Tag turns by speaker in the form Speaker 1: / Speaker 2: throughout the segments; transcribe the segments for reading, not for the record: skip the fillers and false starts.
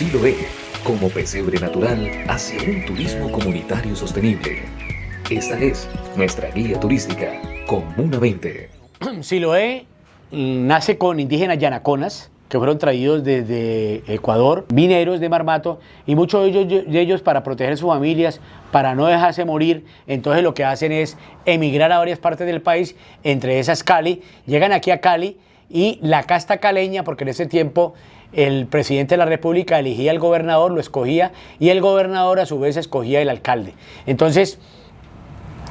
Speaker 1: Siloé, como pesebre natural hacia un turismo comunitario sostenible. Esta es nuestra guía turística, Comuna 20.
Speaker 2: Siloé nace con indígenas yanaconas que fueron traídos desde Ecuador, mineros de Marmato, y muchos de ellos para proteger sus familias, para no dejarse morir. Entonces lo que hacen es emigrar a varias partes del país, entre esas Cali. Llegan aquí a Cali y la casta caleña, porque en ese tiempo el presidente de la República elegía al gobernador, lo escogía, y el gobernador a su vez escogía el alcalde. Entonces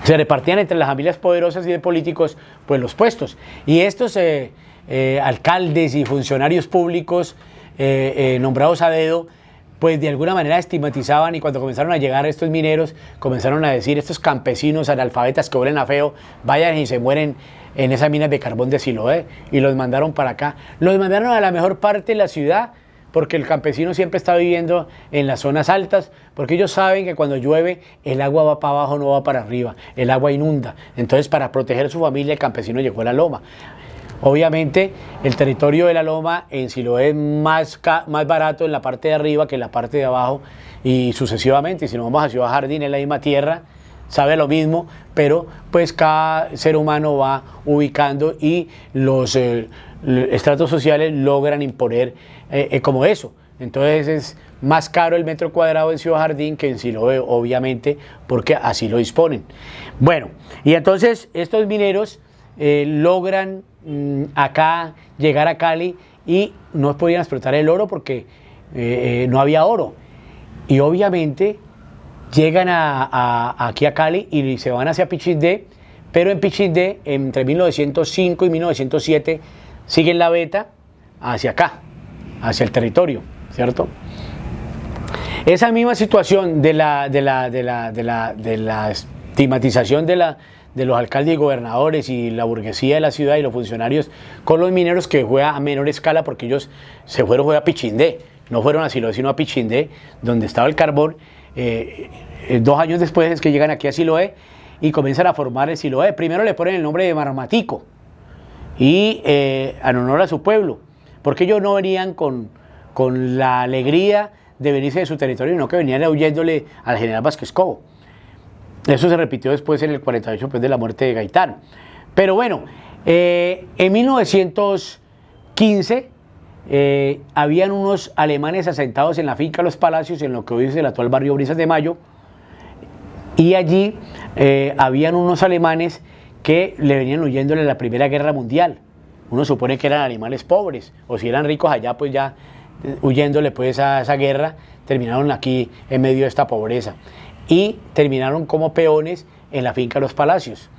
Speaker 2: se repartían entre las familias poderosas y de políticos pues los puestos, y estos alcaldes y funcionarios públicos nombrados a dedo pues de alguna manera estigmatizaban, y cuando comenzaron a llegar estos mineros comenzaron a decir: estos campesinos analfabetas que huelen a feo, vayan y se mueren en esas minas de carbón de Siloé, y los mandaron para acá. Los mandaron a la mejor parte de la ciudad, porque el campesino siempre está viviendo en las zonas altas, porque ellos saben que cuando llueve el agua va para abajo, no va para arriba, el agua inunda. Entonces, para proteger a su familia, el campesino llegó a la loma. Obviamente el territorio de la loma en Siloé es más barato en la parte de arriba que en la parte de abajo, y sucesivamente. Y si nos vamos a Ciudad Jardín, es la misma tierra, sabe lo mismo, pero pues cada ser humano va ubicando, y los estratos sociales logran imponer como eso. Entonces es más caro el metro cuadrado en Ciudad Jardín que en Siloé, obviamente, porque así lo disponen. Bueno, y entonces estos mineros logran acá llegar a Cali, y no podían explotar el oro porque no había oro, y obviamente llegan aquí a Cali y se van hacia Pichindé, pero en Pichindé entre 1905 y 1907 siguen la veta hacia acá, hacia el territorio, ¿cierto? Esa misma situación de la estigmatización de los alcaldes y gobernadores y la burguesía de la ciudad y los funcionarios con los mineros, que juega a menor escala, porque ellos se fueron a Pichindé, no fueron a Siloé sino a Pichindé, donde estaba el carbón. 2 años después es que llegan aquí a Siloé y comienzan a formar el Siloé. Primero le ponen el nombre de Marmatico, y en honor a su pueblo, porque ellos no venían con la alegría de venirse de su territorio, sino que venían huyéndole al general Vázquez Cobo. Eso se repitió después en el 48, después de la muerte de Gaitán. Pero bueno, en 1915 habían unos alemanes asentados en la finca Los Palacios, en lo que hoy es el actual barrio Brisas de Mayo, y allí habían unos alemanes que le venían huyéndole en la Primera Guerra Mundial. Uno supone que eran animales pobres, o si eran ricos allá, pues ya huyéndole pues a esa guerra, terminaron aquí en medio de esta pobreza, y terminaron como peones en la finca Los Palacios.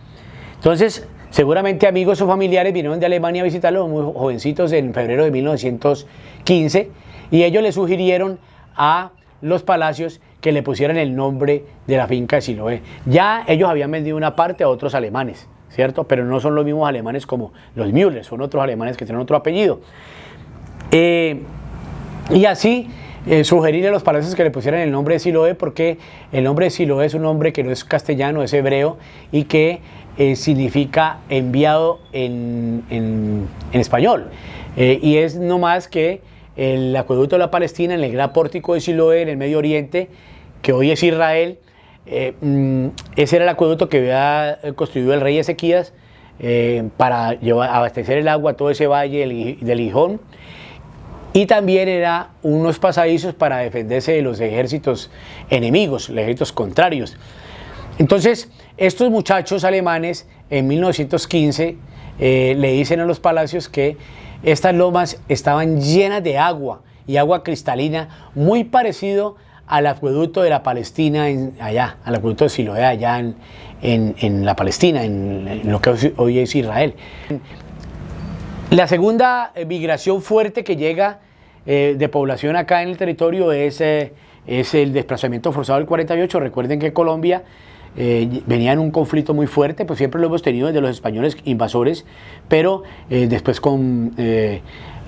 Speaker 2: Entonces, seguramente amigos o familiares vinieron de Alemania a visitarlos, muy jovencitos, en febrero de 1915, y ellos le sugirieron a Los Palacios que le pusieran el nombre de la finca de Siloé. Ya ellos habían vendido una parte a otros alemanes, ¿cierto? Pero no son los mismos alemanes como los Müller, son otros alemanes que tienen otro apellido. Y así sugerirle a Los Palacios que le pusieran el nombre de Siloé, porque el nombre de Siloé es un nombre que no es castellano, es hebreo, y que significa enviado en español. Y es no más que el acueducto de la Palestina, en el gran pórtico de Siloé, en el Medio Oriente, que hoy es Israel. Ese era el acueducto que había construido el rey Ezequías para abastecer el agua a todo ese valle del Gijón. Y también era unos pasadizos para defenderse de los ejércitos enemigos, los ejércitos contrarios. Entonces, estos muchachos alemanes en 1915 le dicen a Los Palacios que estas lomas estaban llenas de agua, y agua cristalina, muy parecido al acueducto de la Palestina allá, al acueducto de Siloé allá en la Palestina, en lo que hoy es Israel. La segunda migración fuerte que llega de población acá en el territorio es el desplazamiento forzado del 48. Recuerden que Colombia venía en un conflicto muy fuerte, pues siempre lo hemos tenido desde los españoles invasores, pero después con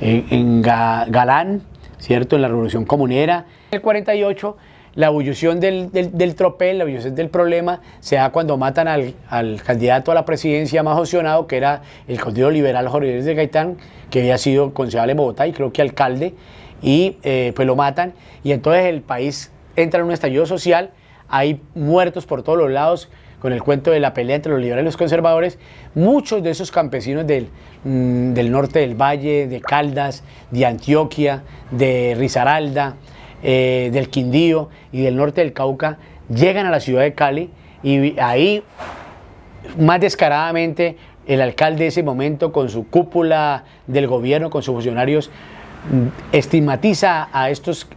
Speaker 2: Galán, ¿cierto?, en la Revolución Comunera. En el 48, la ebullición del tropel, la ebullición del problema, se da cuando matan al candidato a la presidencia más opcionado, que era el caudillo liberal Jorge Luis de Gaitán, que había sido concejal en Bogotá y creo que alcalde, y pues lo matan, y entonces el país entra en un estallido social, hay muertos por todos los lados, con el cuento de la pelea entre los liberales y los conservadores. Muchos de esos campesinos del norte del Valle, de Caldas, de Antioquia, de Risaralda, del Quindío y del norte del Cauca, llegan a la ciudad de Cali, y ahí más descaradamente el alcalde de ese momento, con su cúpula del gobierno, con sus funcionarios, estigmatiza a estos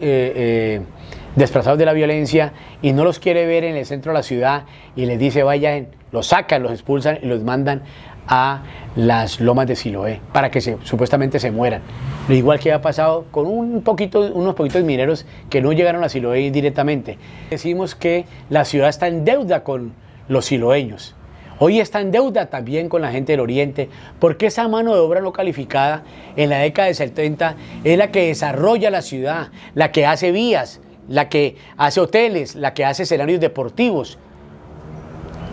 Speaker 2: desplazados de la violencia y no los quiere ver en el centro de la ciudad, y les dice vayan, los sacan, los expulsan y los mandan a las lomas de Siloé para que supuestamente se mueran. Lo igual que ha pasado con unos poquitos mineros que no llegaron a Siloé directamente. Decimos que la ciudad está en deuda con los siloeños. Hoy está en deuda también con la gente del Oriente, porque esa mano de obra no calificada en la década de 70 es la que desarrolla la ciudad, la que hace vías, la que hace hoteles, la que hace escenarios deportivos.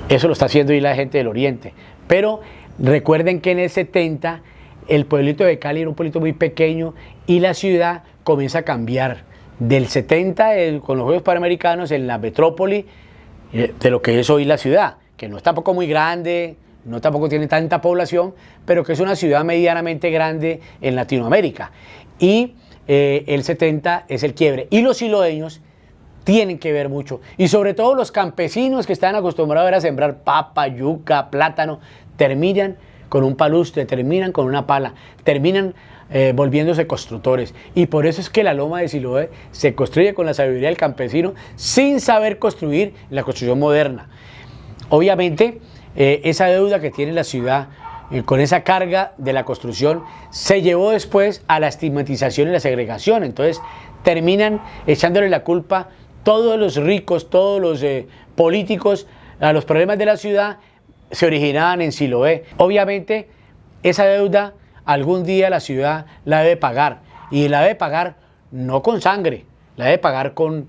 Speaker 2: Eso lo está haciendo hoy la gente del Oriente. Pero recuerden que en el 70 el pueblito de Cali era un pueblito muy pequeño y la ciudad comienza a cambiar. Del 70, con los Juegos Panamericanos, en la metrópoli de lo que es hoy la ciudad, que no es tampoco muy grande, no tampoco tiene tanta población, pero que es una ciudad medianamente grande en Latinoamérica. Y el 70 es el quiebre. Y los siloeños tienen que ver mucho. Y sobre todo los campesinos que están acostumbrados a sembrar papa, yuca, plátano, terminan con un palustre, terminan con una pala, terminan volviéndose constructores. Y por eso es que la loma de Siloé se construye con la sabiduría del campesino, sin saber construir la construcción moderna. Obviamente, esa deuda que tiene la ciudad con esa carga de la construcción se llevó después a la estigmatización y la segregación. Entonces terminan echándole la culpa todos los ricos, todos los políticos a los problemas de la ciudad. Se originaban en Siloé. Obviamente esa deuda algún día la ciudad la debe pagar, y la debe pagar no con sangre, la debe pagar con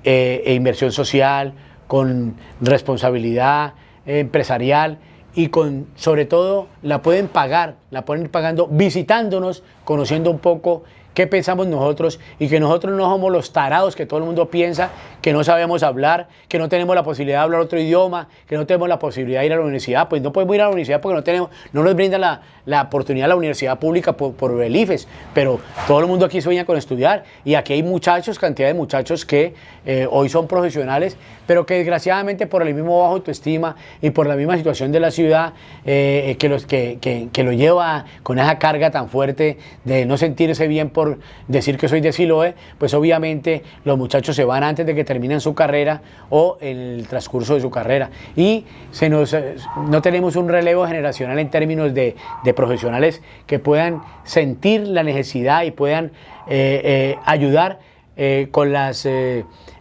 Speaker 2: inversión social, con responsabilidad empresarial, y sobre todo la pueden ir pagando visitándonos, conociendo un poco qué pensamos nosotros, y que nosotros no somos los tarados que todo el mundo piensa, que no sabemos hablar, que no tenemos la posibilidad de hablar otro idioma, que no tenemos la posibilidad de ir a la universidad. Pues no podemos ir a la universidad porque no nos brinda la oportunidad la universidad pública por el IFES, pero todo el mundo aquí sueña con estudiar, y aquí hay cantidad de muchachos que hoy son profesionales, pero que desgraciadamente por el mismo bajo autoestima y por la misma situación de la ciudad que lo lleva con esa carga tan fuerte de no sentirse bien por decir que soy de Siloé, pues obviamente los muchachos se van antes de que terminen su carrera o en el transcurso de su carrera, y no tenemos un relevo generacional en términos de profesionales que puedan sentir la necesidad y puedan ayudar con las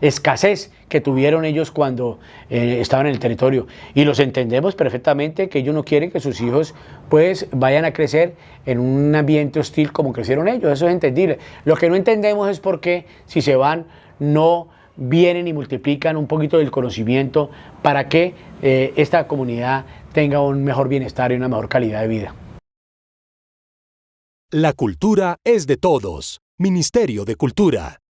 Speaker 2: escasez que tuvieron ellos cuando estaban en el territorio. Y los entendemos perfectamente, que ellos no quieren que sus hijos pues vayan a crecer en un ambiente hostil como crecieron ellos. Eso es entendible. Lo que no entendemos es por qué, si se van, no vienen y multiplican un poquito del conocimiento para que esta comunidad tenga un mejor bienestar y una mejor calidad de vida.
Speaker 3: La cultura es de todos. Ministerio de Cultura.